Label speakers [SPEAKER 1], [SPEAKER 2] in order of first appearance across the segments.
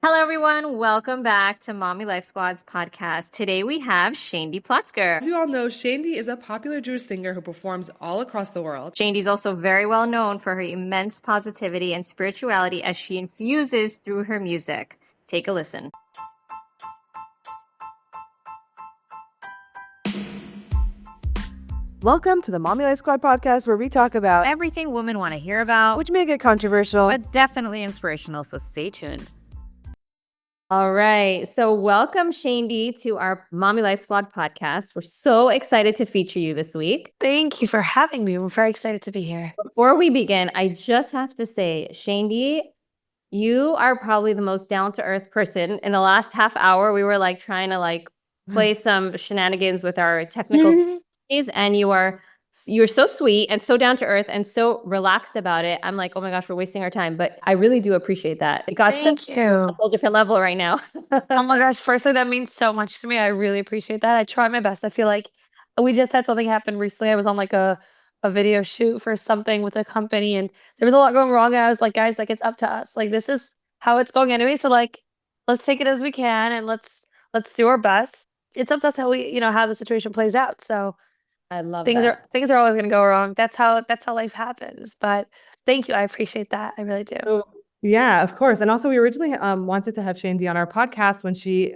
[SPEAKER 1] Hello, everyone. Welcome back to MommyLife Squad's podcast. Today we have Shaindy Plotzker.
[SPEAKER 2] As you all know, Shaindy is a popular Jewish singer who performs all across the world.
[SPEAKER 1] Shaindy's also very well known for her immense positivity and spirituality as she infuses through her music. Take a listen.
[SPEAKER 3] Welcome to the MommyLife Squad Podcast, where we talk about
[SPEAKER 4] everything women want to hear about,
[SPEAKER 3] which may get controversial,
[SPEAKER 4] but definitely inspirational, so stay tuned.
[SPEAKER 1] All right. So welcome, Shaindy, to our MommyLife Squad podcast. We're so excited to feature you this week.
[SPEAKER 4] Thank you for having me. I'm very excited to be here.
[SPEAKER 1] Before we begin, I just have to say, Shaindy, you are probably the most down-to-earth person. In the last half hour, we were trying to play some shenanigans with our technical and you're so sweet and so down to earth and so relaxed about it. I'm like, oh my gosh, we're wasting our time. But I really do appreciate that. It got
[SPEAKER 4] Thank you.
[SPEAKER 1] a whole different level right now.
[SPEAKER 4] Oh my gosh, firstly, that means so much to me. I really appreciate that. I try my best. I feel like we just had something happen recently. I was on a video shoot for something with a company and there was a lot going wrong. And I was like, guys, it's up to us. This is how it's going anyway. So let's take it as we can and let's do our best. It's up to us how how the situation plays out. So
[SPEAKER 1] I love
[SPEAKER 4] things
[SPEAKER 1] that.
[SPEAKER 4] are always going to go wrong. That's how life happens. But thank you. I appreciate that. I really do.
[SPEAKER 2] So, yeah, of course. And also, we originally wanted to have Shaindy on our podcast when she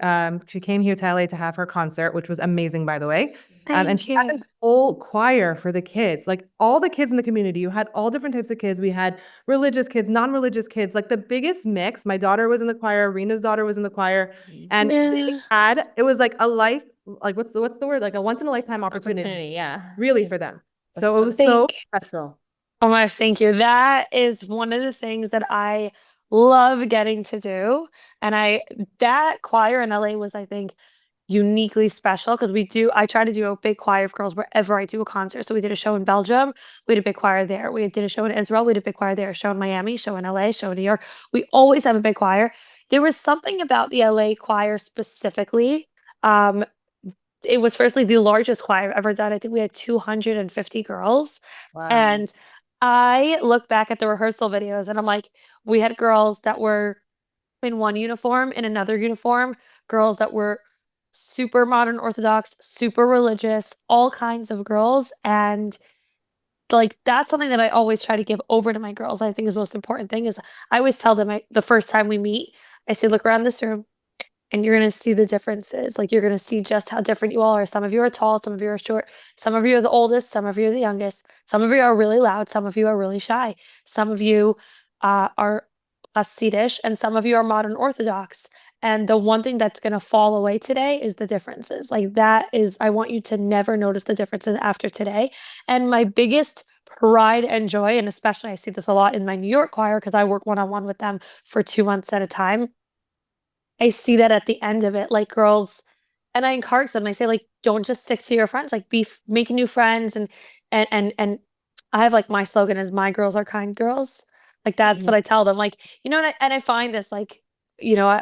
[SPEAKER 2] came here to LA to have her concert, which was amazing, by the way. And she had a whole choir for the kids, all the kids in the community. You had all different types of kids. We had religious kids, non-religious kids, the biggest mix. My daughter was in the choir. Rena's daughter was in the choir, and it was like a life. What's the word? Like a once in a lifetime opportunity.
[SPEAKER 1] Yeah.
[SPEAKER 2] Really for them. So it was so special.
[SPEAKER 4] Oh my gosh, thank you. That is one of the things that I love getting to do. And that choir in LA was, I think, uniquely special because I try to do a big choir of girls wherever I do a concert. So we did a show in Belgium, we did a big choir there. We did a show in Israel, we did a big choir there. A show in Miami, show in LA, show in New York. We always have a big choir. There was something about the LA choir specifically. It was firstly the largest choir I've ever done. I think we had 250 girls.
[SPEAKER 1] Wow.
[SPEAKER 4] And I look back at the rehearsal videos and I'm like, we had girls that were in one uniform, in another uniform, girls that were super modern Orthodox, super religious, all kinds of girls. And that's something that I always try to give over to my girls. I think is the most important thing is I always tell them the first time we meet, I say, look around this room. And you're going to see the differences. You're going to see just how different you all are. Some of you are tall, some of you are short. Some of you are the oldest, some of you are the youngest. Some of you are really loud, some of you are really shy. Some of you are Hasidish, and some of you are modern Orthodox. And the one thing that's going to fall away today is the differences. I want you to never notice the differences after today. And my biggest pride and joy, and especially I see this a lot in my New York choir because I work one-on-one with them for 2 months at a time. I see that at the end of it, girls, and I encourage them. I say, don't just stick to your friends, make new friends, and I have my slogan is "My girls are kind girls." That's what I tell them. And I find this I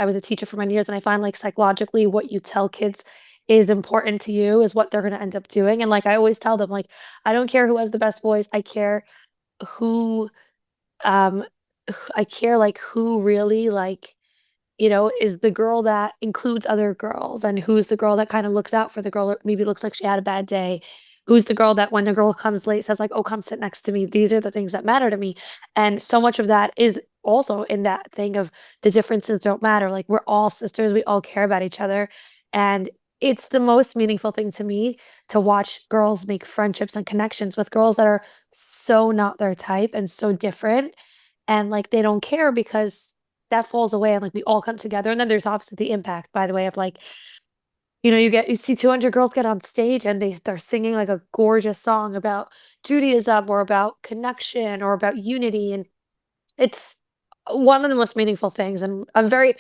[SPEAKER 4] was a teacher for many years, and I find psychologically what you tell kids is important to you is what they're gonna end up doing. And I always tell them, I don't care who has the best voice. I care who, I care who really is the girl that includes other girls and who's the girl that kind of looks out for the girl that maybe looks like she had a bad day. Who's the girl that when the girl comes late says oh, come sit next to me. These are the things that matter to me. And so much of that is also in that thing of the differences don't matter. We're all sisters. We all care about each other. And it's the most meaningful thing to me to watch girls make friendships and connections with girls that are so not their type and so different. And they don't care because that falls away and we all come together. And then there's obviously the impact, by the way, of you see 200 girls get on stage and they're singing a gorgeous song about Judaism or about connection or about unity. And it's one of the most meaningful things. And I'm very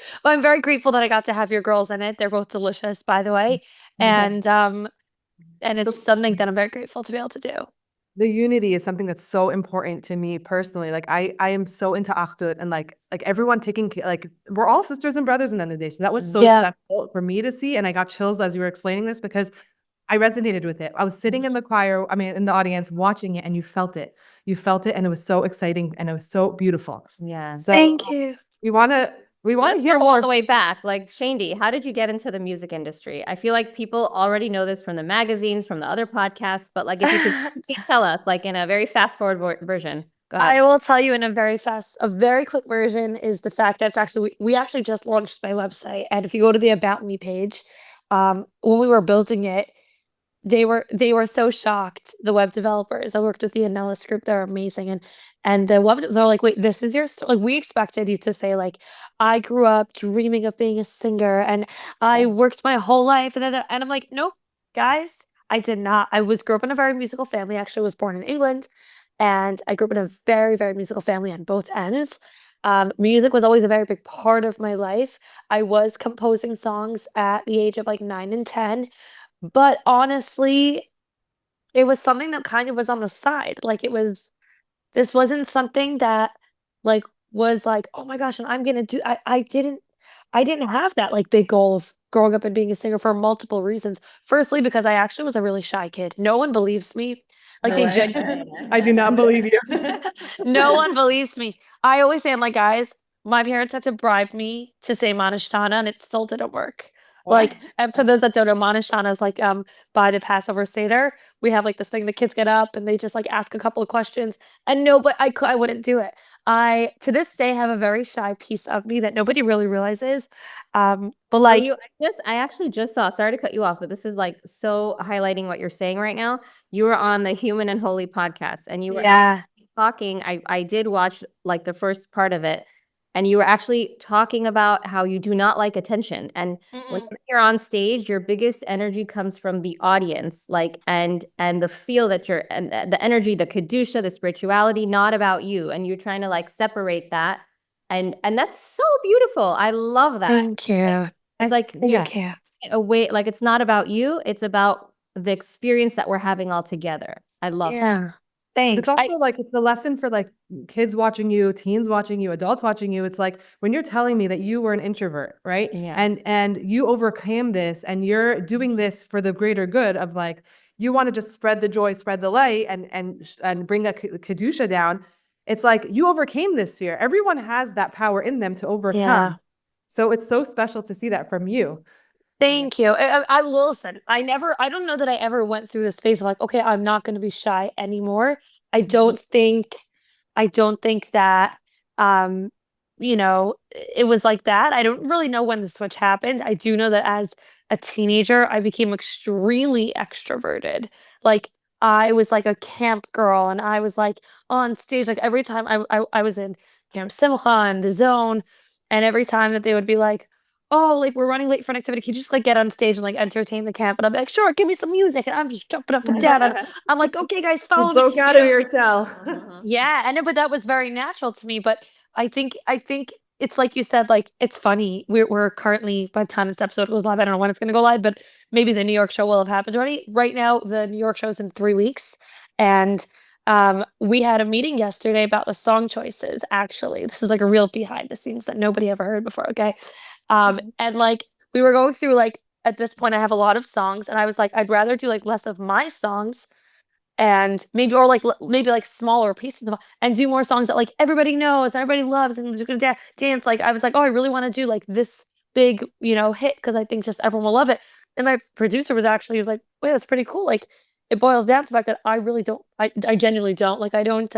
[SPEAKER 4] grateful that I got to have your girls in it. They're both delicious, by the way. And it's something that I'm very grateful to be able to do.
[SPEAKER 2] The unity is something that's so important to me personally. I am so into Achdut and everyone taking we're all sisters and brothers in the end of the day. So that was so special for me to see, and I got chills as you were explaining this because I resonated with it. I was sitting in the in the audience watching it, and you felt it. You felt it, and it was so exciting and it was so beautiful.
[SPEAKER 1] Yeah.
[SPEAKER 2] So
[SPEAKER 4] Thank you.
[SPEAKER 2] we want to We want
[SPEAKER 1] Let's
[SPEAKER 2] to hear
[SPEAKER 1] go all
[SPEAKER 2] more.
[SPEAKER 1] the way back. Like, Shaindy, how did you get into the music industry? I feel like people already know this from the magazines, from the other podcasts, but like if you could tell us, like in a very fast forward version. Go ahead.
[SPEAKER 4] I will tell you in a very quick version is the fact that it's actually we actually just launched my website, and if you go to the About Me page, when we were building it, they were so shocked. The web developers, I worked with the Analyst group, they're amazing, and the web developers are like, wait, this is your story? Like we expected you to say like, I grew up dreaming of being a singer, and I worked my whole life, and I'm like, nope, guys, I did not. Grew up in a very musical family. Actually, was born in England, and I grew up in a very, very musical family on both ends. Music was always a very big part of my life. I was composing songs at the age of like 9 and 10, but honestly, it was something that kind of was on the side. Like this wasn't something that like was like, oh my gosh, and I'm gonna do I didn't have that like big goal of growing up and being a singer for multiple reasons. Firstly, because I actually was a really shy kid. No one believes me. Like they genuinely
[SPEAKER 2] I do not believe you.
[SPEAKER 4] no one believes me. I always say, I'm like, guys, my parents had to bribe me to say Manishtana, and it still didn't work. Like, and for those that don't know, Manishtana is like by the Passover Seder. We have like this thing the kids get up and they just like ask a couple of questions. And no, but I wouldn't do it. I to this day have a very shy piece of me that nobody really realizes. But
[SPEAKER 1] Well,
[SPEAKER 4] like
[SPEAKER 1] I actually just saw, sorry to cut you off, but this is like so highlighting what you're saying right now. You were on the Human and Holy podcast and you were
[SPEAKER 4] yeah.
[SPEAKER 1] talking. I did watch like the first part of it, and you were actually talking about how you do not like attention. And when you're on stage, your biggest energy comes from the audience, like and the feel that you're and the energy, the kedusha, the spirituality, not about you. And you're trying to like separate that. And that's so beautiful. I love that.
[SPEAKER 4] Thank you.
[SPEAKER 1] It's like
[SPEAKER 4] Thank you.
[SPEAKER 1] a way, like it's not about you, it's about the experience that we're having all together. I love that.
[SPEAKER 4] Yeah.
[SPEAKER 2] But
[SPEAKER 4] Thanks.
[SPEAKER 2] it's also like it's the lesson for like kids watching you, teens watching you, adults watching you. It's like when you're telling me that you were an introvert, right?
[SPEAKER 1] Yeah.
[SPEAKER 2] And you overcame this and you're doing this for the greater good of like you want to just spread the joy, spread the light and bring a kedusha down. It's like you overcame this fear. Everyone has that power in them to overcome.
[SPEAKER 4] Yeah.
[SPEAKER 2] So it's so special to see that from you.
[SPEAKER 4] Thank you. I will listen. I don't know that I ever went through this phase of like, okay, I'm not going to be shy anymore. I don't think, I don't think that, um, it was like that. I don't really know when the switch happened. I do know that as a teenager, I became extremely extroverted. Like I was like a camp girl, and I was like on stage. Like every time I was in Camp Simcha and the Zone, and every time that they would be like, oh, like we're running late for an activity. Can you just like get on stage and like entertain the camp? And I'm like, sure, give me some music. And I'm just jumping up and down. I'm like, okay, guys, follow me.
[SPEAKER 2] Broke out of your shell.
[SPEAKER 4] Yeah, and but that was very natural to me. But I think it's like you said, like it's funny. We're currently by the time this episode goes live, I don't know when it's gonna go live, but maybe the New York show will have happened already. Right now, the New York show's in 3 weeks, and we had a meeting yesterday about the song choices. Actually, this is like a real behind the scenes that nobody ever heard before. Okay, and like we were going through like at this point, I have a lot of songs, and I was like, I'd rather do like less of my songs and maybe or like maybe like smaller pieces of and do more songs that like everybody knows and everybody loves and we're gonna dance. Like I was like, oh, I really want to do like this big, hit because I think just everyone will love it. And my producer was actually like, wait, that's pretty cool. Like it boils down to the fact that I really don't, I genuinely don't like, I don't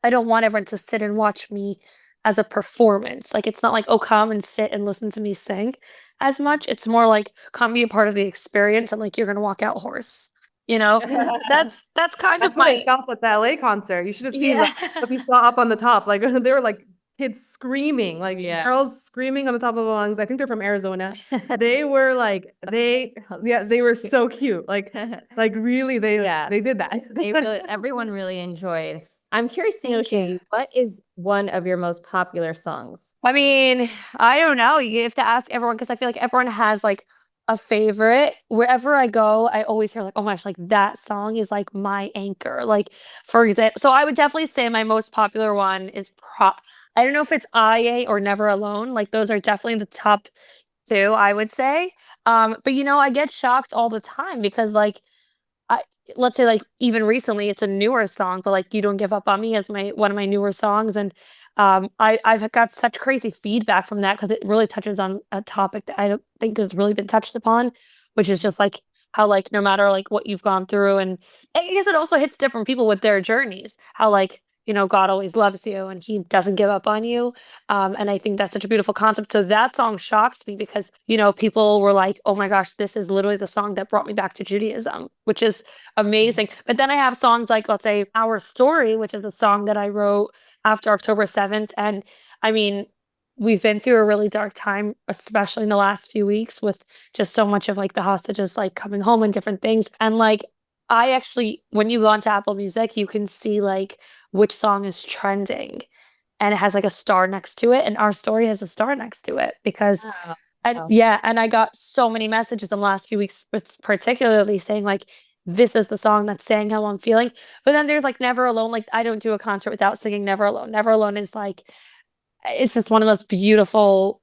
[SPEAKER 4] want everyone to sit and watch me as a performance. Like it's not like, oh, come and sit and listen to me sing as much. It's more like come be a part of the experience and like you're gonna walk out hoarse. That's kind
[SPEAKER 2] That's
[SPEAKER 4] of
[SPEAKER 2] what
[SPEAKER 4] my
[SPEAKER 2] I felt at the LA concert. You should have seen
[SPEAKER 4] yeah.
[SPEAKER 2] what people up on the top. Like they were like kids screaming, like
[SPEAKER 1] Yeah.
[SPEAKER 2] girls screaming on the top of the lungs. I think they're from Arizona. They were like they were so cute. Like really they did that.
[SPEAKER 1] Everyone really enjoyed. I'm curious to know,
[SPEAKER 4] Thank you.
[SPEAKER 1] Shaindy, what is one of your most popular songs?
[SPEAKER 4] I mean, I don't know. You have to ask everyone because I feel like everyone has like a favorite. Wherever I go, I always hear like, oh my gosh, like that song is like my anchor. Like for example, so I would definitely say my most popular one is I don't know if it's IA or Never Alone. Like those are definitely the top two, I would say. But I get shocked all the time because like I let's say like even recently it's a newer song, but like You Don't Give Up on Me is one of my newer songs. And I've got such crazy feedback from that because it really touches on a topic that I don't think has really been touched upon, which is just like how like no matter like what you've gone through, and I guess it also hits different people with their journeys. How like God always loves you and He doesn't give up on you, and I think that's such a beautiful concept. So that song shocked me because people were like, "Oh my gosh, this is literally the song that brought me back to Judaism," which is amazing. But then I have songs like, let's say, "Our Story," which is a song that I wrote after October 7th. And I mean, we've been through a really dark time, especially in the last few weeks with just so much of like the hostages like coming home and different things. And like, I actually, when you go onto Apple Music, you can see like which song is trending and it has like a star next to it. And Our Story has a star next to it because
[SPEAKER 1] Oh,
[SPEAKER 4] and
[SPEAKER 1] wow.
[SPEAKER 4] yeah, and I got so many messages in the last few weeks, particularly saying like, this is the song that's saying how I'm feeling. But then there's like Never Alone. Like I don't do a concert without singing Never Alone. Never Alone is like, it's just one of the most beautiful.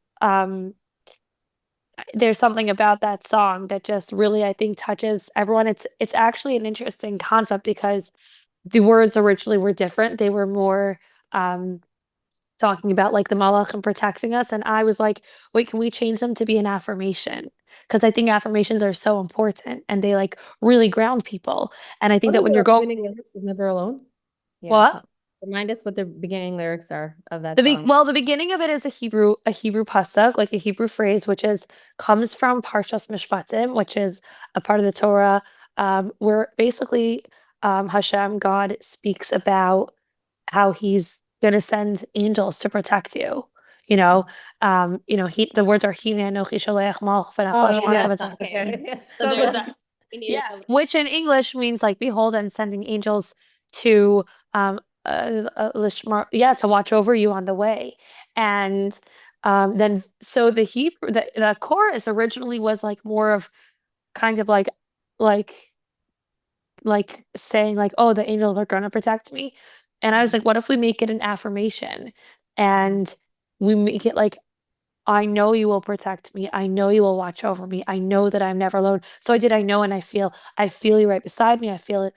[SPEAKER 4] There's something about that song that just really I think touches everyone. It's actually an interesting concept because the words originally were different. They were more talking about like the malachim protecting us, and I was like, wait, can we change them to be an affirmation? Because I think affirmations are so important and they like really ground people. And I think that when you're going,
[SPEAKER 2] lyrics of Never Alone.
[SPEAKER 1] Yeah.
[SPEAKER 4] what?
[SPEAKER 1] Remind us what the beginning lyrics are of that song.
[SPEAKER 4] Well, the beginning of it is a Hebrew pasuk, like a Hebrew phrase, which comes from Parshas Mishpatim, which is a part of the Torah, where basically Hashem, God, speaks about how He's gonna send angels to protect you. The words are Hine Anochi Sholeach Malach V'Nachal Shemar
[SPEAKER 1] Okay.
[SPEAKER 4] So there's that. Which in English means like, behold, I'm sending angels to to watch over you on the way. And then so the Hebrew the chorus originally was like more of kind of like saying like, oh, the angels are gonna protect me. And I was like, what if we make it an affirmation and we make it like, I know you will protect me. I know you will watch over me. I know that I'm never alone. So I know, and I feel you right beside me. I feel it,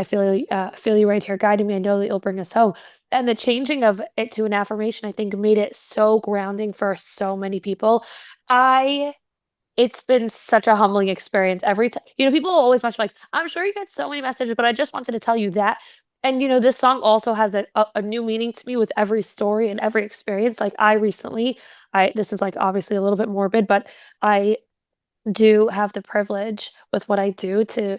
[SPEAKER 4] feel you right here guiding me. I know that you'll bring us home. And the changing of it to an affirmation, I think, made it so grounding for so many people. It's been such a humbling experience every time. People always mention like, I'm sure you get so many messages, but I just wanted to tell you that. And this song also has a new meaning to me with every story and every experience. Like this is like obviously a little bit morbid, but I do have the privilege with what I do to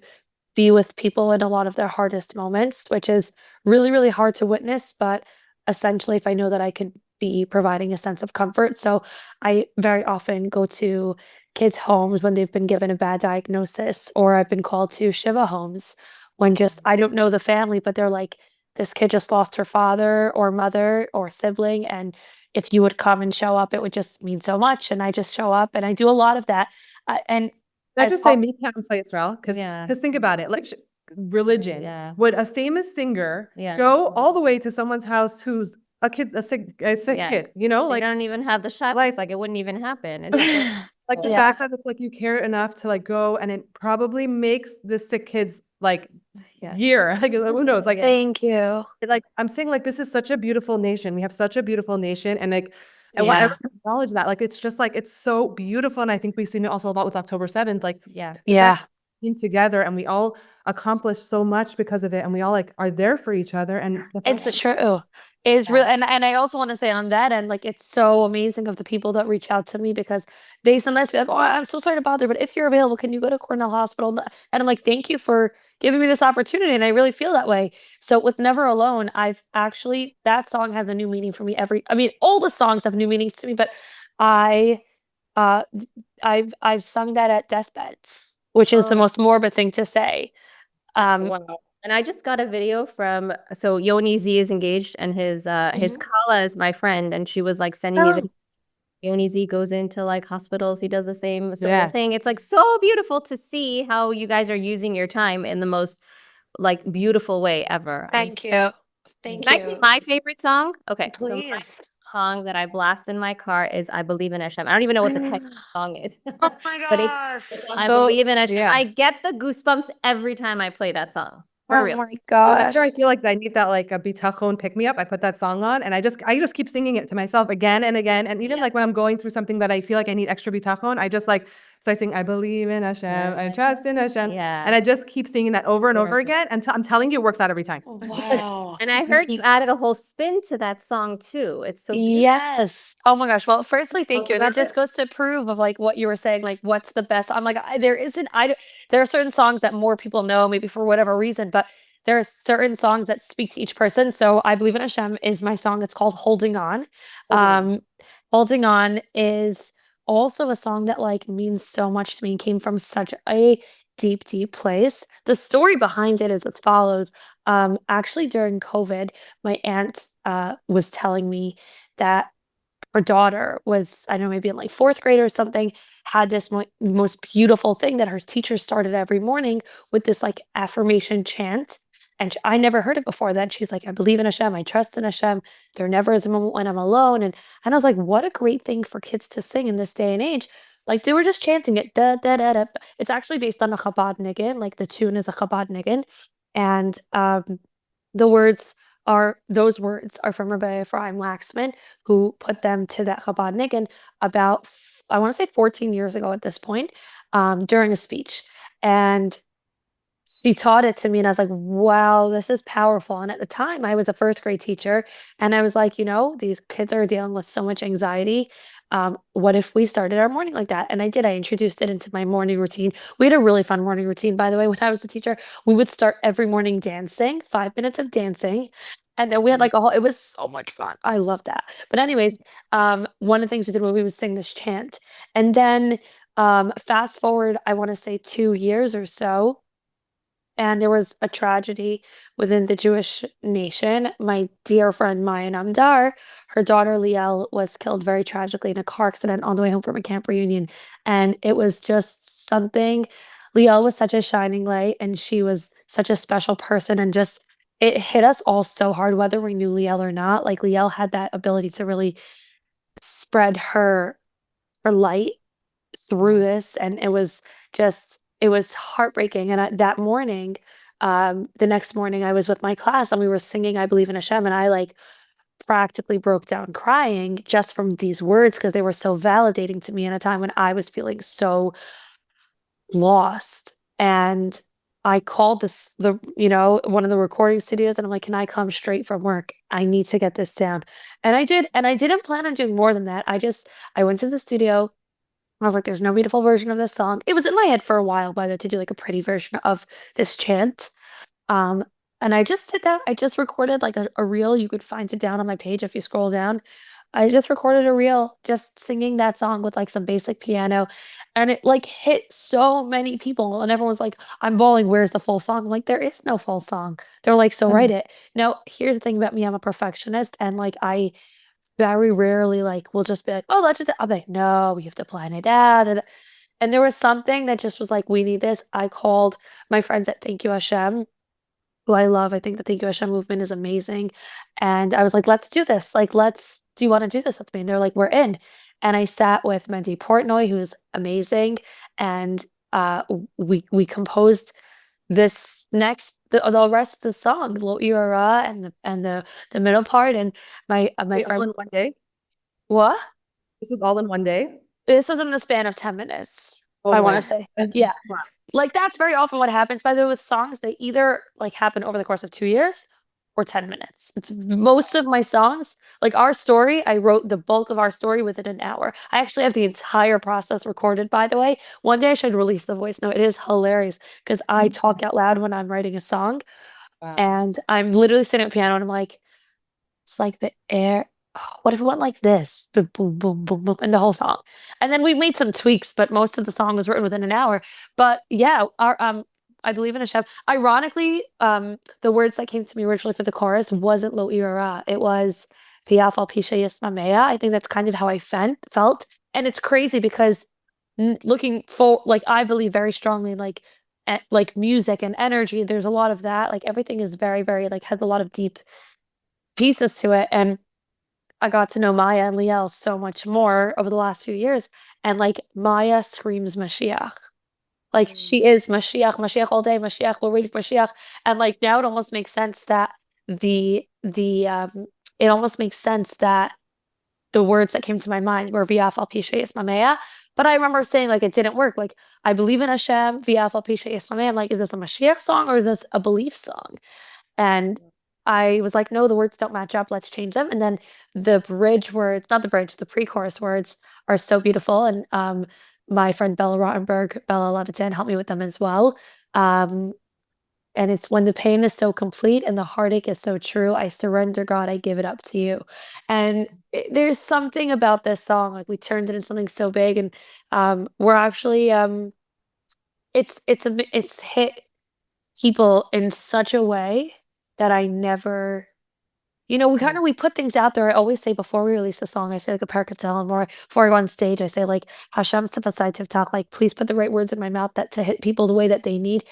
[SPEAKER 4] be with people in a lot of their hardest moments, which is really, really hard to witness. But essentially, if I know that I could be providing a sense of comfort. So I very often go to kids' homes when they've been given a bad diagnosis, or I've been called to Shiva homes when just I don't know the family, but they're like, this kid just lost her father or mother or sibling. And if you would come and show up, it would just mean so much. And I just show up and I do a lot of that. And
[SPEAKER 2] I
[SPEAKER 4] I've
[SPEAKER 2] just say me can't play Israel because
[SPEAKER 1] Yeah.
[SPEAKER 2] think about it, like religion.
[SPEAKER 1] Yeah.
[SPEAKER 2] Would a famous singer
[SPEAKER 1] Yeah.
[SPEAKER 2] go all the way to someone's house who's a sick
[SPEAKER 1] Yeah.
[SPEAKER 2] kid?
[SPEAKER 1] They
[SPEAKER 2] Like
[SPEAKER 1] don't even have the shabbos. Like it wouldn't even happen. It's
[SPEAKER 2] like the
[SPEAKER 4] Yeah.
[SPEAKER 2] fact that it's like you care enough to like go, and it probably makes the sick kids like
[SPEAKER 1] Yeah.
[SPEAKER 2] year. Like who knows? Like
[SPEAKER 4] Thank you.
[SPEAKER 2] like I'm saying, like this is such a beautiful nation. We have such a beautiful nation, and like I want
[SPEAKER 4] Yeah.
[SPEAKER 2] everyone to acknowledge that. Like it's just like it's so beautiful, and I think we've seen it also a lot with October 7th. Like
[SPEAKER 1] yeah.
[SPEAKER 4] Yeah.
[SPEAKER 2] came together, and we all accomplished so much because of it, and we all like are there for each other. And the fact
[SPEAKER 4] It's
[SPEAKER 2] that-
[SPEAKER 4] true. It's real, and I also want to say on that end, like it's so amazing of the people that reach out to me because they sometimes be like, "Oh, I'm so sorry to bother, but if you're available, can you go to Cornell Hospital?" And I'm like, "Thank you for giving me this opportunity," and I really feel that way. So with Never Alone, that song has a new meaning for me. All the songs have new meanings to me, but I, uh, I've sung that at deathbeds, which is the most morbid thing to say.
[SPEAKER 1] Wow. And I just got a video from Yoni Z is engaged, and his Kala is my friend, and she was like sending me the Yoni Z goes into like hospitals. He does the same sort of thing. It's like so beautiful to see how you guys are using your time in the most like beautiful way ever.
[SPEAKER 4] Thank you. Thank
[SPEAKER 1] Can I play
[SPEAKER 4] you.
[SPEAKER 1] my favorite song? Okay. So my
[SPEAKER 4] Please.
[SPEAKER 1] song that I blast in my car is I Believe in Hashem. I don't even know what the title of the song is.
[SPEAKER 4] Oh my
[SPEAKER 1] But
[SPEAKER 4] gosh.
[SPEAKER 1] I believe in Hashem. I get the goosebumps every time I play that song. For
[SPEAKER 4] Oh
[SPEAKER 1] real.
[SPEAKER 4] my gosh.
[SPEAKER 2] Whenever I feel like I need that like a bitachon pick me up, I put that song on and I just keep singing it to myself again and again. And even like when I'm going through something that I feel like I need extra bitachon, I just like so I sing I believe in Hashem, I trust in Hashem.
[SPEAKER 1] Yeah.
[SPEAKER 2] And I just keep singing that over and over again until I'm telling you it works out every time.
[SPEAKER 4] Wow.
[SPEAKER 1] And I heard you added a whole spin to that song too. It's so beautiful.
[SPEAKER 4] Yes. Oh my gosh. Well, firstly, thank
[SPEAKER 2] Oh,
[SPEAKER 4] you. That just goes to prove of like what you were saying, like what's the best. I'm like, there are certain songs that more people know, maybe for whatever reason, but there are certain songs that speak to each person. So I Believe in Hashem is my song. It's called Holding On. Holding On is also a song that like means so much to me and came from such a deep, deep place. The story behind it is as follows. Actually during COVID, my aunt was telling me that her daughter was, I don't know, maybe in like fourth grade or something, had this most beautiful thing that her teacher started every morning with this like affirmation chant. And I never heard it before then. She's like, I believe in Hashem. I trust in Hashem. There never is a moment when I'm alone. And I was like, what a great thing for kids to sing in this day and age. Like they were just chanting it. Da, da, da, da. It's actually based on a Chabad niggin. Like the tune is a Chabad niggin. And the words those words are from Rabbi Ephraim Laxman, who put them to that Chabad niggin about I want to say 14 years ago at this point, during a speech. And she taught it to me and I was like, wow, this is powerful. And at the time I was a first grade teacher and I was like, you know, these kids are dealing with so much anxiety. What if we started our morning like that? And I did. I introduced it into my morning routine. We had a really fun morning routine, by the way, when I was a teacher. We would start every morning dancing, 5 minutes of dancing. And then we had like it was so much fun. I love that. But anyways, one of the things we did was we would sing this chant. And then fast forward, I want to say 2 years or so, and there was a tragedy within the Jewish nation. My dear friend Maya Namdar, her daughter Liel was killed very tragically in a car accident on the way home from a camp reunion. And it was just something. Liel was such a shining light and she was such a special person. And just, it hit us all so hard, whether we knew Liel or not. Like Liel had that ability to really spread her light through this, and it was heartbreaking. And that morning, the next morning I was with my class and we were singing I Believe in Hashem, and I like practically broke down crying just from these words because they were so validating to me in a time when I was feeling so lost. And I called one of the recording studios and I'm like, can I come straight from work? I need to get this down. And I did. And I didn't plan on doing more than that. I went to the studio. I was like, there's no beautiful version of this song. It was in my head for a while, by the way, to do like a pretty version of this chant. And I just did that. I just recorded like a reel. You could find it down on my page if you scroll down. I just recorded a reel just singing that song with like some basic piano. And it like hit so many people. And everyone's like, I'm bawling. Where's the full song? I'm like, there is no full song. They're like, so write it. Now, here's the thing about me. I'm a perfectionist. And like, I very rarely like will just be like, oh, let's just, I'll be like, no, we have to plan it out. And there was something that just was like, we need this. I called my friends at Thank You Hashem, who I love. I think the Thank You Hashem movement is amazing. And I was like, let's do this. Like, do you want to do this with me? And they're like, we're in. And I sat with Mendy Portnoy, who's amazing. And we composed this the rest of the song, Lo Ira and the middle part. And my
[SPEAKER 2] Wait, all
[SPEAKER 4] friend,
[SPEAKER 2] in one day?
[SPEAKER 4] what?
[SPEAKER 2] This was all in one day?
[SPEAKER 4] This was in the span of 10 minutes,
[SPEAKER 2] Oh
[SPEAKER 4] I
[SPEAKER 2] my
[SPEAKER 4] want to say. Yeah.
[SPEAKER 2] Wow.
[SPEAKER 4] Like that's very often what happens, by the way, with songs. They either like happen over the course of 2 years or 10 minutes. It's most of my songs, like our story, I wrote the bulk of our story within an hour. I actually have the entire process recorded, by the way. One day I should release the voice note. It is hilarious because I talk out loud when I'm writing a song.
[SPEAKER 2] Wow.
[SPEAKER 4] And I'm literally sitting at the piano and I'm like, it's like the air. What if it went like this? Boom, boom, boom, boom, boom, and the whole song. And then we made some tweaks, but most of the song was written within an hour. But yeah, our I Believe in Hashem. Ironically, the words that came to me originally for the chorus wasn't Lo Ira. It was Piaf al Pisha Yismamea. I think that's kind of how I felt. And it's crazy because looking for like I believe very strongly like music and energy. There's a lot of that. Like everything is very, very like has a lot of deep pieces to it. And I got to know Maya and Liel so much more over the last few years. And like Maya screams Mashiach. Like she is Mashiach all day, Mashiach, we're waiting for Mashiach. And like now it almost makes sense that it almost makes sense that the words that came to my mind were V'af al pisha Yismamea. But I remember saying like it didn't work. Like I believe in Hashem, V'af al pisha Yismamea. I'm like, is this a Mashiach song or is this a belief song? And I was like, no, the words don't match up. Let's change them. And then the bridge words, not the bridge, the pre-chorus words are so beautiful. And my friend Bella Rottenberg, Bella Levitin, helped me with them as well. And it's when the pain is so complete and the heartache is so true, I surrender, God, I give it up to you. And there's something about this song, like we turned it into something so big, and we're actually it's hit people in such a way that I never, we put things out there. I always say before we release the song, I say like a paraketel, and more before I go on stage, I say like Hashem Sifasai Tivtak, like please put the right words in my mouth that to hit people the way that they need.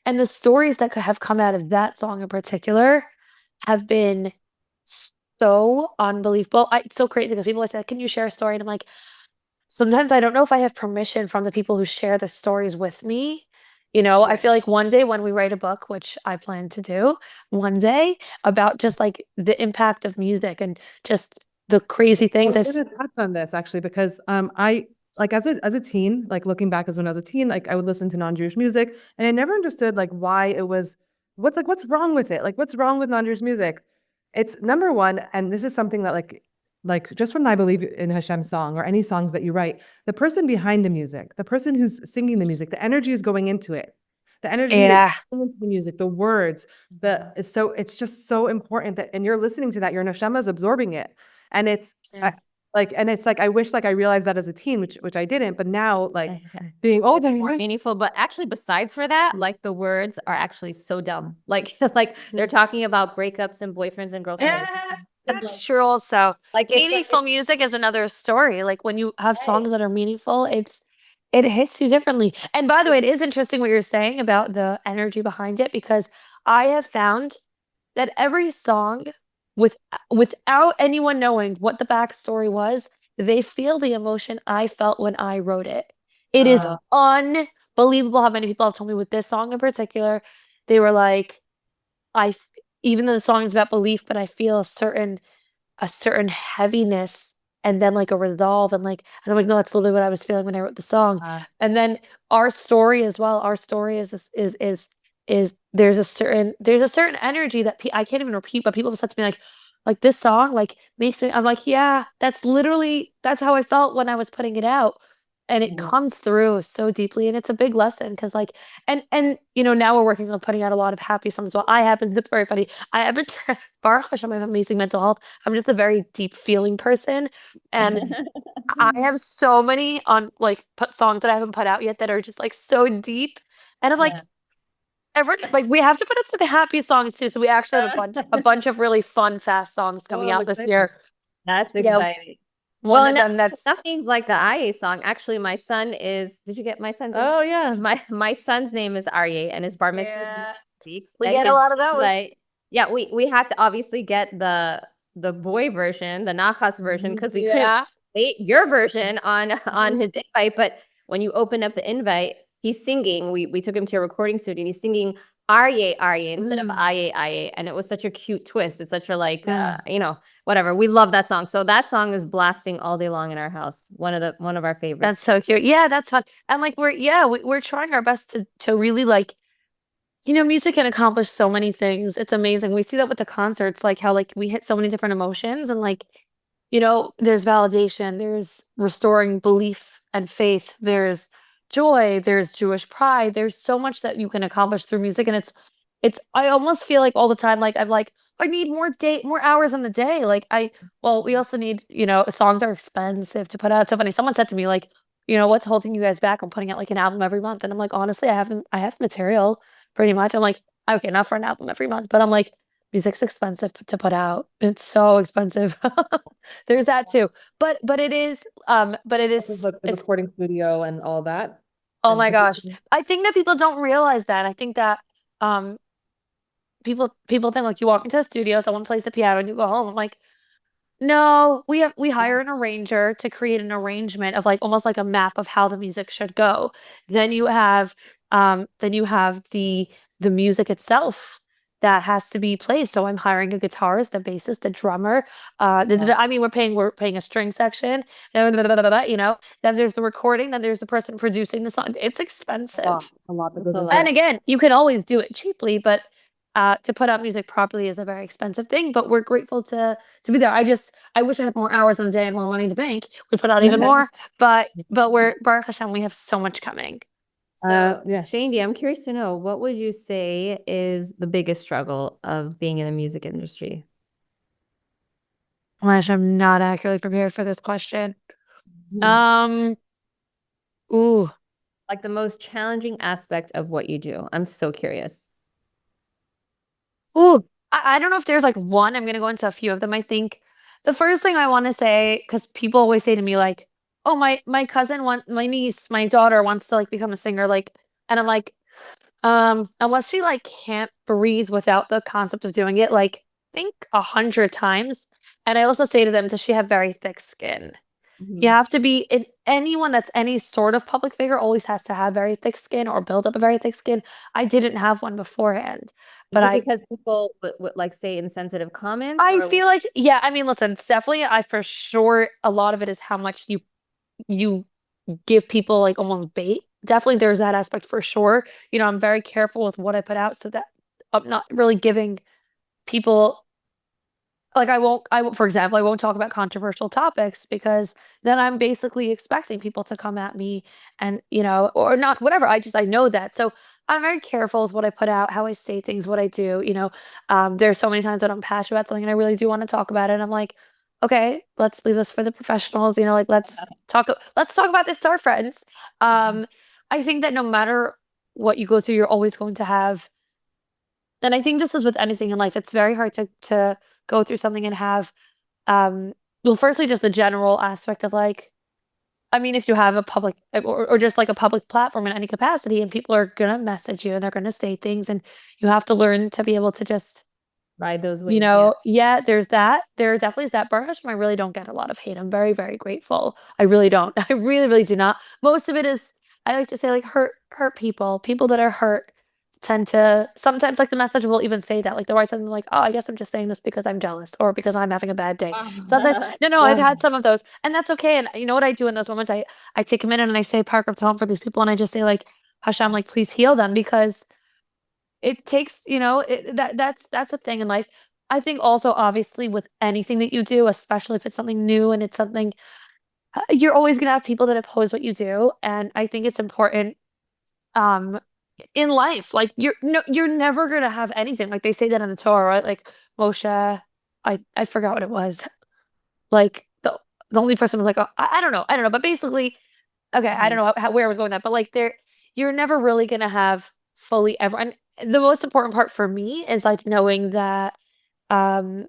[SPEAKER 4] And the stories that have come out of that song in particular have been so unbelievable. It's so crazy because people always say, can you share a story? And I'm like, sometimes I don't know if I have permission from the people who share the stories with me. I feel like one day when we write a book, which I plan to do one day, about just like the impact of music and just the crazy things.
[SPEAKER 2] I was going to touch on this actually because I like as a teen, like looking back as when I was a teen, like I would listen to non-Jewish music and I never understood like why it was what's wrong with it? Like what's wrong with non-Jewish music? It's number one, and this is something that like just from I Believe in Hashem song or any songs that you write, the person behind the music, the person who's singing the music, the energy is going into it. The energy
[SPEAKER 4] Yeah.
[SPEAKER 2] into the music, the words, it's just so important that, and you're listening to that, your neshama is absorbing it. And it's I wish like I realized that as a teen, which I didn't, but now like being older,
[SPEAKER 1] more meaningful. But actually, besides for that, like the words are actually so dumb. Like they're talking about breakups and boyfriends and girlfriends.
[SPEAKER 4] That's true also.
[SPEAKER 1] Like
[SPEAKER 4] Meaningful music is another story. Like when you have songs that are meaningful, it hits you differently. And by the way, it is interesting what you're saying about the energy behind it, because I have found that every song, without anyone knowing what the backstory was, they feel the emotion I felt when I wrote it. It is unbelievable how many people have told me with this song in particular, they were like, even though the song is about belief, but I feel a certain heaviness and then like a resolve, and I'm like, no, that's literally what I was feeling when I wrote the song. And then our story as well. Our story is there's a certain energy that I can't even repeat, but people have said to me like this song like makes me. I'm like, yeah, that's how I felt when I was putting it out. And it comes through so deeply, and it's a big lesson because like, and now we're working on putting out a lot of happy songs. Well, it's very funny. I happen to, Baruch Hashem, I have amazing mental health. I'm just a very deep feeling person, and I have so many songs that I haven't put out yet that are just like so deep, and I'm like, we have to put out some happy songs too. So we actually have a bunch of really fun, fast songs coming out this year.
[SPEAKER 1] That's exciting.
[SPEAKER 4] Well, and that's
[SPEAKER 1] nothing like the Aryeh song. Actually, my son is. Did you get my son's name?
[SPEAKER 2] Oh yeah,
[SPEAKER 1] my son's name is Aryeh, and his bar mitzvah.
[SPEAKER 4] We get a lot of those.
[SPEAKER 1] Like, yeah, we had to obviously get the boy version, the Nachas version, because we couldn't wait your version on his invite. But when you open up the invite, he's singing. We took him to a recording studio, and he's singing Aryeh instead of Aye, and it was such a cute twist. It's such a whatever. We love that song. So that song is blasting all day long in our house. One of our favorites.
[SPEAKER 4] That's so cute. Yeah, that's fun. And like we're trying our best to really like, music can accomplish so many things. It's amazing. We see that with the concerts, like how like we hit so many different emotions, and like, there's validation, there's restoring belief and faith, there's joy, there's Jewish pride, there's so much that you can accomplish through music. And it's I almost feel like all the time, like I'm like, I need more hours in the day. Like we also need, songs are expensive to put out. So funny. Someone said to me like, what's holding you guys back on putting out like an album every month? And I'm like, honestly, I have material pretty much. I'm like, okay, not for an album every month, but I'm like, music's expensive to put out. It's so expensive. There's that too. But it is
[SPEAKER 2] the recording studio and all that.
[SPEAKER 4] Oh my gosh. I think that people don't realize that. I think that people think like you walk into a studio, someone plays the piano, and you go home. I'm like, No, we hire an arranger to create an arrangement of like almost like a map of how the music should go. Then you have the music itself that has to be played. So I'm hiring a guitarist, a bassist, a drummer. I mean, we're paying a string section. You know. Then there's the recording. Then there's the person producing the song. It's expensive.
[SPEAKER 2] A lot that
[SPEAKER 1] That's
[SPEAKER 2] goes
[SPEAKER 1] a
[SPEAKER 2] into
[SPEAKER 1] lot.
[SPEAKER 4] And again, you can always do it cheaply, but to put out music properly is a very expensive thing. But we're grateful to be there. I wish I had more hours in the day and more money in the bank. We put out even more. But we're Baruch Hashem, we have so much coming.
[SPEAKER 1] So,
[SPEAKER 2] yeah.
[SPEAKER 1] Shaindy, I'm curious to know, what would you say is the biggest struggle of being in the music industry?
[SPEAKER 4] Gosh, I'm not accurately prepared for this question. Ooh.
[SPEAKER 1] Like the most challenging aspect of what you do. I'm so curious.
[SPEAKER 4] Ooh, I don't know if there's like one. I'm gonna go into a few of them. I think the first thing I want to say, because people always say to me like, "Oh, my cousin my niece, my daughter wants to like become a singer," like, and I'm like, unless she like can't breathe without the concept of doing it, like think 100 times. And I also say to them, does she have very thick skin? You have to be in anyone that's any sort of public figure always has to have very thick skin or build up a very thick skin. I didn't have one beforehand, but
[SPEAKER 1] Is it because people would like say insensitive comments?
[SPEAKER 4] I
[SPEAKER 1] or-
[SPEAKER 4] feel like, yeah, I mean, listen, it's definitely, I for sure, a lot of it is how much you give people like almost bait. Definitely, there's that aspect for sure. You know, I'm very careful with what I put out so that I'm not really giving people like I won't for example, I won't talk about controversial topics because then I'm basically expecting people to come at me and, you know, or not whatever. I know that. So I'm very careful with what I put out, how I say things, what I do, you know. There's so many times that I'm passionate about something and I really do want to talk about it. And I'm like, okay, let's leave this for the professionals, you know, like let's talk about this to our friends. I think that no matter what you go through, you're always going to have, and I think this is with anything in life, it's very hard to go through something and have, well, firstly, just the general aspect of like, I mean, if you have a public or just like a public platform in any capacity, and people are gonna message you and they're gonna say things, and you have to learn to be able to just,
[SPEAKER 1] Ride those waves.
[SPEAKER 4] you know, yeah, there's that. There definitely is that. Baruch Hashem, I really don't get a lot of hate. I'm very, very grateful. I really don't. I really, really do not. Most of it is, I like to say, like hurt people. People that are hurt tend to sometimes like the message will even say that. Like they'll write something like, "Oh, I guess I'm just saying this because I'm jealous or because I'm having a bad day." Sometimes no, I've had some of those, and that's okay. And you know what I do in those moments? I take a minute and I say Parker Tom for these people, and I just say like, Hashem, like please heal them because it takes, you know, that's a thing in life. I think also obviously with anything that you do, especially if it's something new and it's something you're always gonna have people that oppose what you do, and I think it's important um in life. Like you're never gonna have anything. Like they say that in the Torah, right? Like Moshe, I forgot what it was. Like the only person was like, oh, I don't know, but basically, okay, I don't know where we're going with that, but like you're never really gonna have fully ever. And the most important part for me is like knowing that um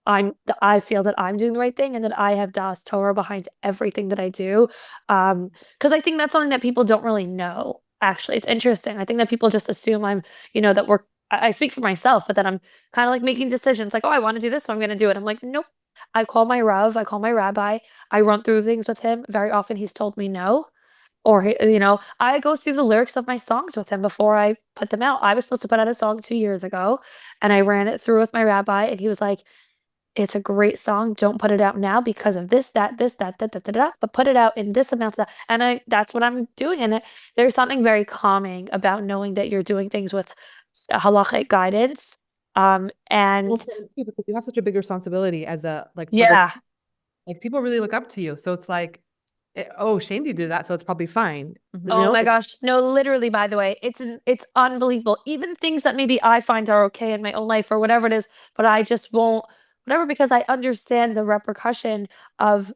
[SPEAKER 4] I feel that I'm doing the right thing and that I have Das Torah behind everything that I do. Because I think that's something that people don't really know. Actually, it's interesting. I think that people just assume I'm, you know, that I speak for myself, but that I'm kind of like making decisions like, oh, I want to do this, so I'm going to do it. I'm like, nope. I call my Rav, I call my rabbi, I run through things with him. Very often he's told me no. Or, you know, I go through the lyrics of my songs with him before I put them out. I was supposed to put out a song 2 years ago and I ran it through with my rabbi and he was like, it's a great song. Don't put it out now because of this, that, da, da, da, da, but put it out in this amount of that. And that's what I'm doing. And there's something very calming about knowing that you're doing things with halachic guidance. And
[SPEAKER 2] Because you have such a big responsibility as a like
[SPEAKER 4] yeah,
[SPEAKER 2] like people really look up to you. So it's like, oh, Shaindy did that, so it's probably fine. You
[SPEAKER 4] oh
[SPEAKER 2] know?
[SPEAKER 4] my gosh. No, literally, by the way, it's unbelievable. Even things that maybe I find are okay in my own life or whatever it is, but I just won't, whatever, because I understand the repercussion of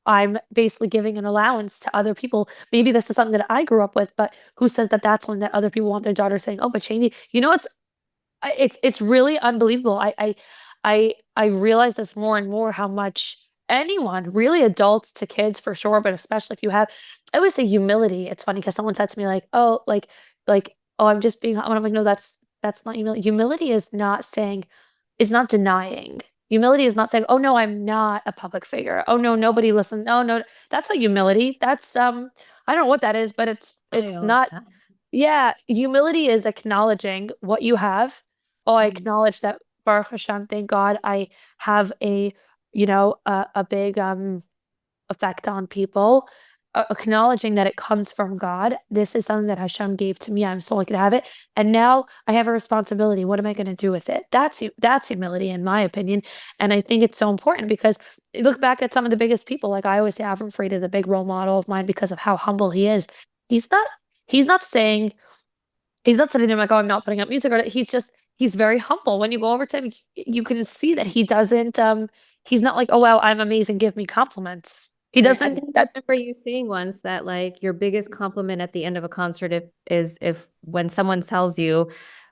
[SPEAKER 4] I'm basically giving an allowance to other people. Maybe this is something that I grew up with, but who says that that's one that other people want their daughter saying, oh, but Shani, you know, it's really unbelievable. I realize this more and more how much anyone, really adults to kids for sure, but especially if you have, I would say humility. It's funny because someone said to me like, oh, oh, I'm just being. I'm like, no, that's not humility. Humility is not saying, is not denying. Humility is not saying, "Oh no, I'm not a public figure. Oh no, nobody listens. Oh no, that's not humility. That's I don't know what that is, but it's not. Yeah, humility is acknowledging what you have. Oh, I acknowledge that Baruch Hashem, thank God, I have a big effect on people. Acknowledging that it comes from God. This is something that Hashem gave to me. I'm so lucky to have it, and now I have a responsibility. What am I going to do with it? That's humility, in my opinion, and I think it's so important because you look back at some of the biggest people. Like I always say, Avram Fried is a big role model of mine because of how humble he is. He's not. He's not saying. He's not sitting there like, oh, I'm not putting up music. Or he's very humble. When you go over to him, you can see that he doesn't. He's not like, oh wow, I'm amazing. Give me compliments. He
[SPEAKER 1] Right, I
[SPEAKER 4] doesn't.
[SPEAKER 1] think I remember you saying once that like your biggest compliment at the end of a concert is if when someone tells you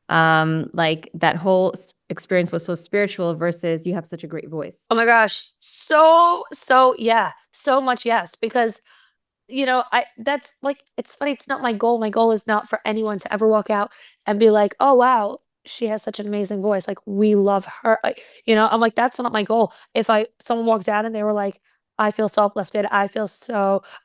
[SPEAKER 1] like that whole experience was so spiritual versus you have such a great voice.
[SPEAKER 4] Oh my gosh. So yeah. So much yes. Because that's like it's funny, it's not my goal. My goal is not for anyone to ever walk out and be like, oh wow, she has such an amazing voice. Like we love her. Like, I'm like, that's not my goal. If someone walks out and they were like, I feel so uplifted, I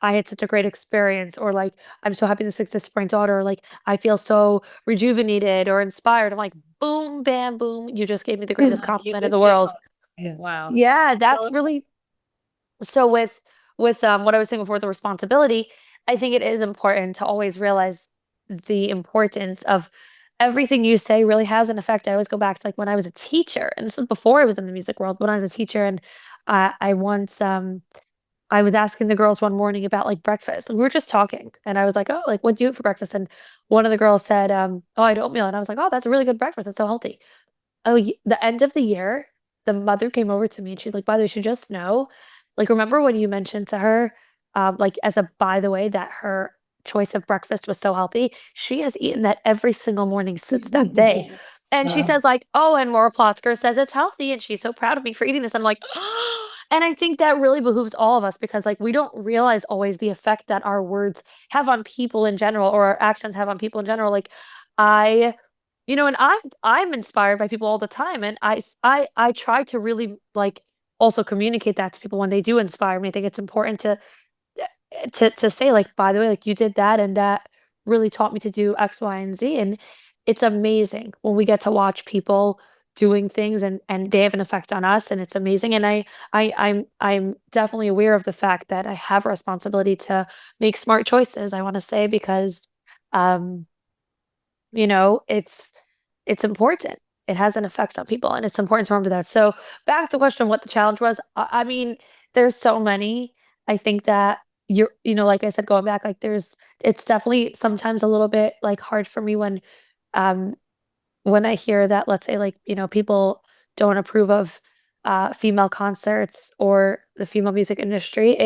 [SPEAKER 4] had such a great experience, or like I'm so happy to sing this for my daughter, or like I feel so rejuvenated or inspired. I'm like, boom, bam, boom, you just gave me the greatest compliment in the world.
[SPEAKER 2] Yeah.
[SPEAKER 1] Wow.
[SPEAKER 4] Yeah, that's really so with what I was saying before, the responsibility, I think it is important to always realize the importance of everything you say really has an effect. I always go back to like when I was a teacher, and this is before I was in the music world, when I was a teacher, and I once I was asking the girls one morning about like breakfast. And we were just talking, and I was like, "Oh, like what do you eat for breakfast?" And one of the girls said, "Oh, I had oatmeal," and I was like, "Oh, that's a really good breakfast. It's so healthy." Oh, the end of the year, the mother came over to me and she's like, "By the way, you should just know, like, remember when you mentioned to her, like, as a by the way, that her choice of breakfast was so healthy? She has eaten that every single morning since that day." And she says, like, "Oh, and Laura Plotzker says it's healthy, and she's so proud of me for eating this." I'm like, and I think that really behooves all of us because, like, we don't realize always the effect that our words have on people in general, or our actions have on people in general. Like, I and I'm inspired by people all the time, and I try to really, like, also communicate that to people when they do inspire me. I think it's important to say, like, "By the way, like, you did that, and that really taught me to do X, Y, and Z," and it's amazing when we get to watch people doing things and they have an effect on us, and it's amazing, and I'm definitely aware of the fact that I have a responsibility to make smart choices, I wanna say, because, um it's important. It has an effect on people, and it's important to remember that. So back to the question, what the challenge was. I mean, there's so many. I think that like I said, going back, like it's definitely sometimes a little bit like hard for me um, when I hear that, let's say, like, people don't approve of female concerts or the female music industry.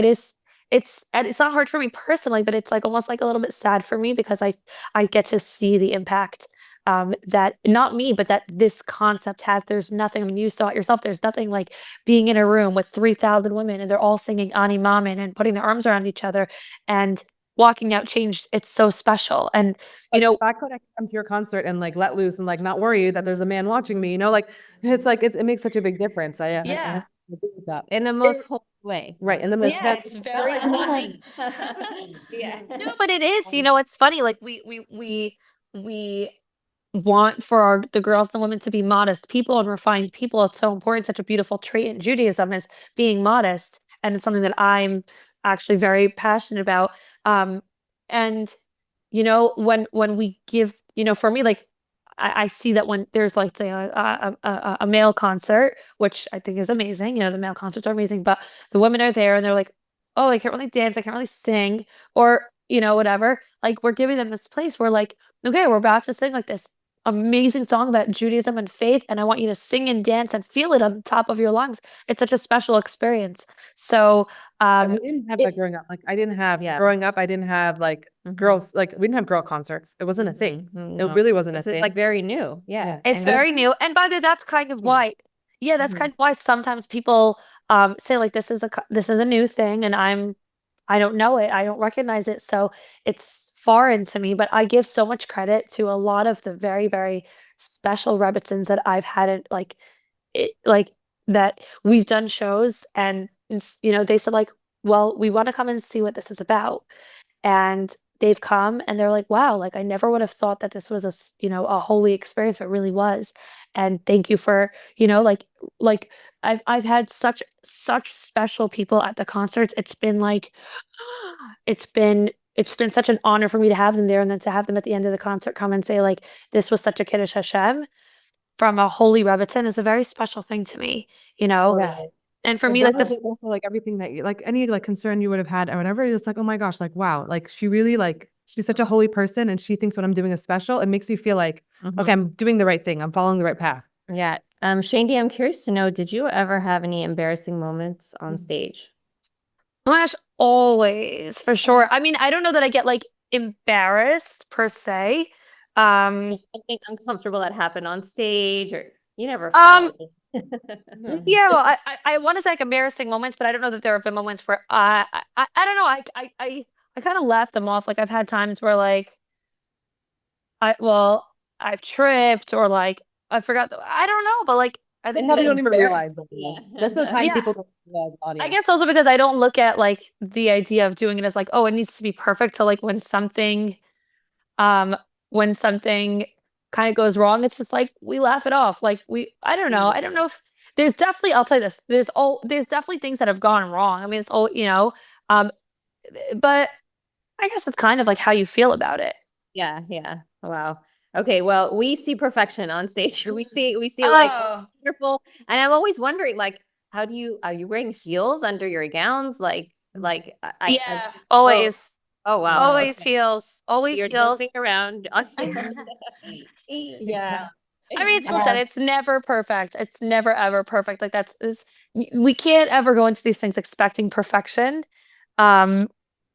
[SPEAKER 4] It's not hard for me personally, but it's like almost like a little bit sad for me because I get to see the impact that not me, but that this concept has. There's nothing, I mean, you saw it yourself, there's nothing like being in a room with 3,000 women and they're all singing Ani Mamin and putting their arms around each other and walking out changed. It's so special. And
[SPEAKER 2] Like the fact that I can come to your concert and like let loose and like not worry that there's a man watching me, like it's like it makes such a big difference. I
[SPEAKER 4] Yeah.
[SPEAKER 2] agree with that.
[SPEAKER 1] In the most whole way.
[SPEAKER 2] Right. And then this
[SPEAKER 4] Yeah, it's very annoying.
[SPEAKER 1] Yeah.
[SPEAKER 4] No, but it is, it's funny, like we want for the girls and women to be modest people and refined people. It's so important. Such a beautiful trait in Judaism is being modest, and it's something that I'm actually very passionate about. And when we give, for me, like I see that when there's like say a male concert, which I think is amazing. The male concerts are amazing, but the women are there and they're like, oh, I can't really dance, I can't really sing, or whatever. Like we're giving them this place where like, okay, we're about to sing like this amazing song about Judaism and faith, and I want you to sing and dance and feel it on the top of your lungs. It's such a special experience. So
[SPEAKER 2] I didn't have that growing up. Like I didn't have growing up, I didn't have like girls, like we didn't have girl concerts. It wasn't a thing. It really wasn't a
[SPEAKER 1] This is
[SPEAKER 2] thing.
[SPEAKER 1] like very new. Yeah.
[SPEAKER 4] it's very new, and by the way, that's kind of why. Yeah, that's kind of why sometimes people say like this is a new thing, and I don't know it, I don't recognize it, so it's foreign to me. But I give so much credit to a lot of the very very special Rebbitzins that I've had it like that we've done shows and they said like, well, we want to come and see what this is about. And they've come and they're like, wow, like I never would have thought that this was a holy experience, but it really was. And thank you for, like I've had such special people at the concerts. It's been like it's been such an honor for me to have them there and then to have them at the end of the concert come and say like this was such a Kiddush Hashem from a holy Rebbitzin is a very special thing to me, you know?
[SPEAKER 2] Right.
[SPEAKER 4] And for
[SPEAKER 2] It
[SPEAKER 4] me, like
[SPEAKER 2] definitely is also like everything that you like any like concern you would have had or whatever. It's like, oh my gosh, like wow, like she really like she's such a holy person and she thinks what I'm doing is special. It makes me feel like, okay, I'm doing the right thing. I'm following the right path.
[SPEAKER 1] Yeah. Shaindy, I'm curious to know, did you ever have any embarrassing moments on stage?
[SPEAKER 4] oh my gosh, always, for sure. I mean, I don't know that I get like embarrassed per se.
[SPEAKER 1] Something uncomfortable that happened on stage, or you never
[SPEAKER 4] Um,
[SPEAKER 1] felt?
[SPEAKER 4] yeah, well, I want to say like embarrassing moments, but I don't know that there have been moments where I don't know. I kind of laugh them off. Like I've had times where like I've tripped or like I forgot. I don't know, but like I
[SPEAKER 2] And
[SPEAKER 4] think
[SPEAKER 2] now they
[SPEAKER 4] that
[SPEAKER 2] don't even realize that.
[SPEAKER 1] Yeah.
[SPEAKER 2] That's the time
[SPEAKER 4] Yeah.
[SPEAKER 2] people don't realize
[SPEAKER 4] I
[SPEAKER 2] audience.
[SPEAKER 4] guess also because I don't look at like the idea of doing it as like, oh, it needs to be perfect. So like um when something kind of goes wrong, it's just like we laugh it off. Like I don't know. I don't know if there's definitely I'll tell you this. There's definitely things that have gone wrong. I mean it's all, um but I guess it's kind of like how you feel about it.
[SPEAKER 1] Yeah, yeah. Wow. Okay, well, we see perfection on stage. We see like
[SPEAKER 4] Oh.
[SPEAKER 1] wonderful. And I'm always wondering, like, are you wearing heels under your gowns?
[SPEAKER 4] Yeah, always.
[SPEAKER 1] Oh wow.
[SPEAKER 4] Always
[SPEAKER 1] Okay.
[SPEAKER 4] heels. Always
[SPEAKER 1] You're
[SPEAKER 4] heels.
[SPEAKER 1] jumping around on
[SPEAKER 4] Yeah. I mean, listen,
[SPEAKER 2] Um,
[SPEAKER 4] it's never perfect. It's never ever perfect. Like we can't ever go into these things expecting perfection. Um,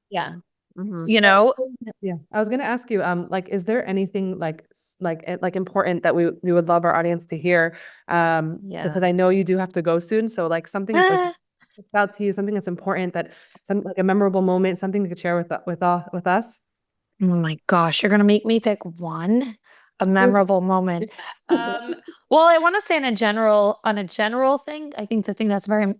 [SPEAKER 1] Yeah. Mhm.
[SPEAKER 4] you know,
[SPEAKER 2] Yeah, I was gonna ask you, like, is there anything like like important that we would love our audience to hear?
[SPEAKER 1] Yeah.
[SPEAKER 2] Because I know you do have to go soon, so like something that's out to you, something that's important, that some like a memorable moment, something you could share with us.
[SPEAKER 4] oh my gosh, you're gonna make me pick a memorable moment. Well, I want to say on a general thing, I think the thing that's very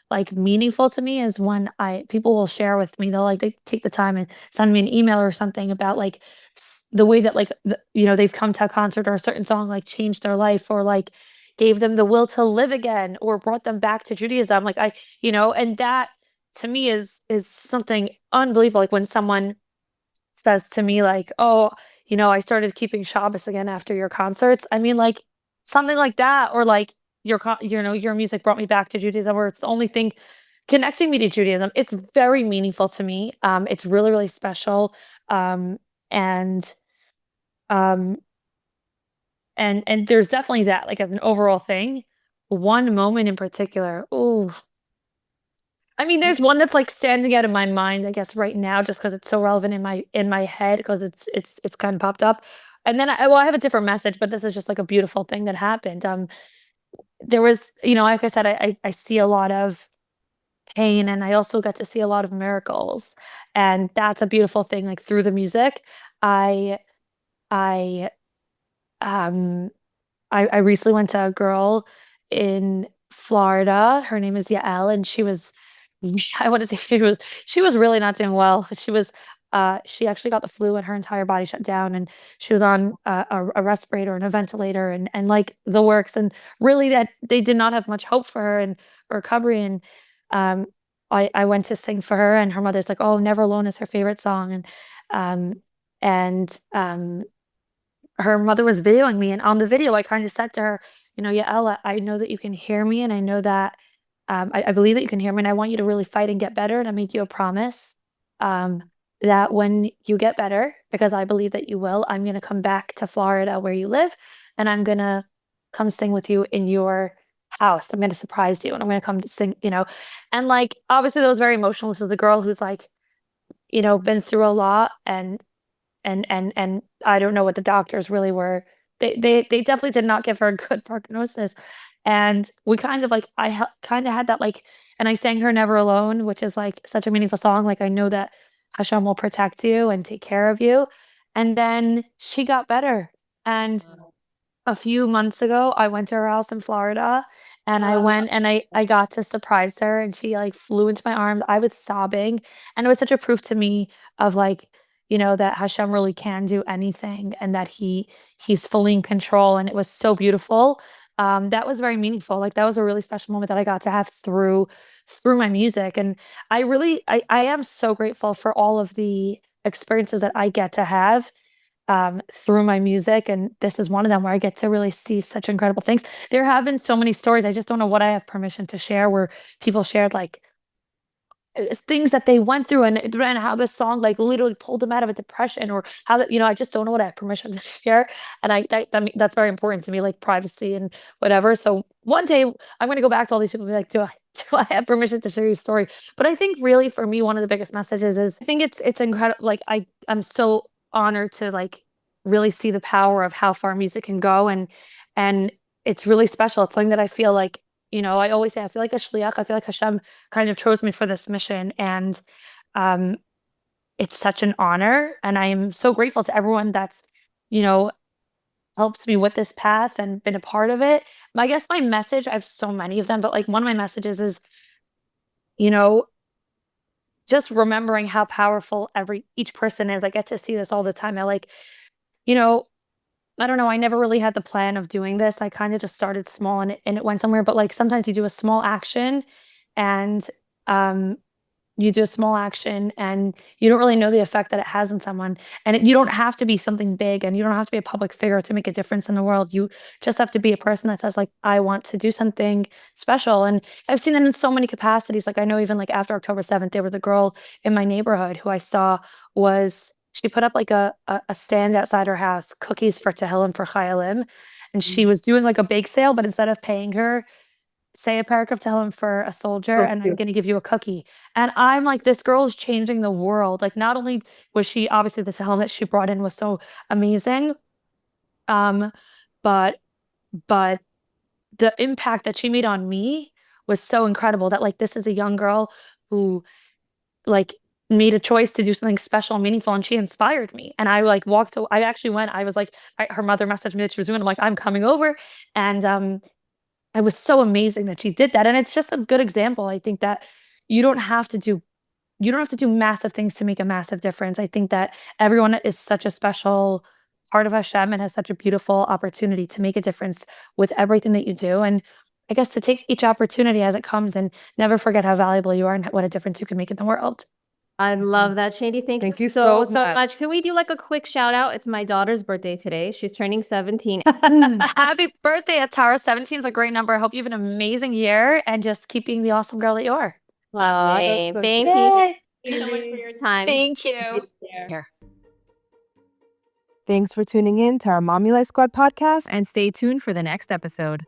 [SPEAKER 4] like meaningful to me is when people will share with me, they take the time and send me an email or something about like the way that like they've come to a concert or a certain song like changed their life or like gave them the will to live again or brought them back to Judaism. Like and that to me is something unbelievable. Like when someone says to me like, "Oh, I started keeping Shabbos again after your concerts." I mean, like something like that, or like your music brought me back to Judaism, or it's the only thing connecting me to Judaism. It's very meaningful to me. It's really, really special. Um, and um, and there's definitely that, like as an overall thing. One moment in particular. Oh, I mean, there's one that's like standing out in my mind, I guess, right now, just because it's so relevant in my head, because it's kind of popped up. And then I have a different message, but this is just like a beautiful thing that happened. There was, like I said, I see a lot of pain, and I also get to see a lot of miracles, and that's a beautiful thing. Like through the music, I I um I recently went to a girl in Florida. Her name is Yael, and she was I wanna say she was really not doing well. She actually got the flu and her entire body shut down, and she was on a respirator and a ventilator and like the works, and really that they did not have much hope for her and recovery, and um, I went to sing for her, and her mother's like, "Oh, Never Alone" is her favorite song, um, and her mother was videoing me, and on the video, I kind of said to her, "Yeah, Ella, I know that you can hear me, and I know that I believe that you can hear me, and I want you to really fight and get better, and I make you a promise um, that when you get better, because I believe that you will, I'm gonna come back to Florida where you live, and I'm gonna come sing with you in your house. I'm gonna surprise you, and I'm gonna come to sing, and like obviously that was very emotional. So the girl who's like, been through a lot and I don't know what the doctors really were. They definitely did not give her a good prognosis, and we kind of like kind of had that like, and I sang her "Never Alone," which is like such a meaningful song. Like I know that Hashem will protect you and take care of you, and then she got better, and a few months ago, I went to her house in Florida, and I went and I got to surprise her, and she, like, flew into my arms. I was sobbing, and it was such a proof to me of, like, that Hashem really can do anything and that he's fully in control, and it was so beautiful. That was very meaningful. Like, that was a really special moment that I got to have through my music, and I am so grateful for all of the experiences that I get to have through my music. And this is one of them where I get to really see such incredible things. There have been so many stories. I just don't know what I have permission to share where people shared like things that they went through and how this song like literally pulled them out of a depression or how that, I just don't know what I have permission to share. And that's very important to me, like privacy and whatever. So one day I'm going to go back to all these people and be like, do I have permission to share your story? But I think really for me, one of the biggest messages is I think it's incredible. Like I'm so honored to like really see the power of how far music can go. And it's really special. It's something that I feel like, I always say I feel like a shliach. I feel like Hashem kind of chose me for this mission. And it's such an honor. And I am so grateful to everyone that's, helped me with this path and been a part of it. I guess my message, I have so many of them, but like one of my messages is, just remembering how powerful each person is. I get to see this all the time. I like, I don't know. I never really had the plan of doing this. I kind of just started small and it went somewhere. But like sometimes you do a small action and you do a small action and you don't really know the effect that it has on someone. And you don't have to be something big and you don't have to be a public figure to make a difference in the world. You just have to be a person that says like, I want to do something special. And I've seen that in so many capacities. Like I know even like after October 7th, there was a girl in my neighborhood who I saw she put up like a stand outside her house, cookies for Tehillim for Chayalim. And she was doing like a bake sale, but instead of paying her, say a parak of Tehillim for a soldier, and I'm going to give you a cookie. And I'm like, this girl is changing the world. Like, not only was she, obviously the Tehillim that she brought in was so amazing, but the impact that she made on me was so incredible that like, this is a young girl who like made a choice to do something special and meaningful, and she inspired me. And I like I actually went, I was like, her mother messaged me that she was doing, I'm like, I'm coming over. And it was so amazing that she did that. And it's just a good example. I think that you don't have to do massive things to make a massive difference. I think that everyone is such a special part of Hashem and has such a beautiful opportunity to make a difference with everything that you do. And I guess to take each opportunity as it comes and never forget how valuable you are and what a difference you can make in the world.
[SPEAKER 1] I love that, Shaindy. Thank you so much. Can we do like a quick shout out? It's my daughter's birthday today. She's turning 17.
[SPEAKER 4] Happy birthday, Atara. 17 is a great number. I hope you have an amazing year and just keep being the awesome girl that you are.
[SPEAKER 1] Thank you. Thank you so much for your time.
[SPEAKER 4] Thank you.
[SPEAKER 3] Thanks for tuning in to our MommyLife Squad podcast.
[SPEAKER 2] And stay tuned for the next episode.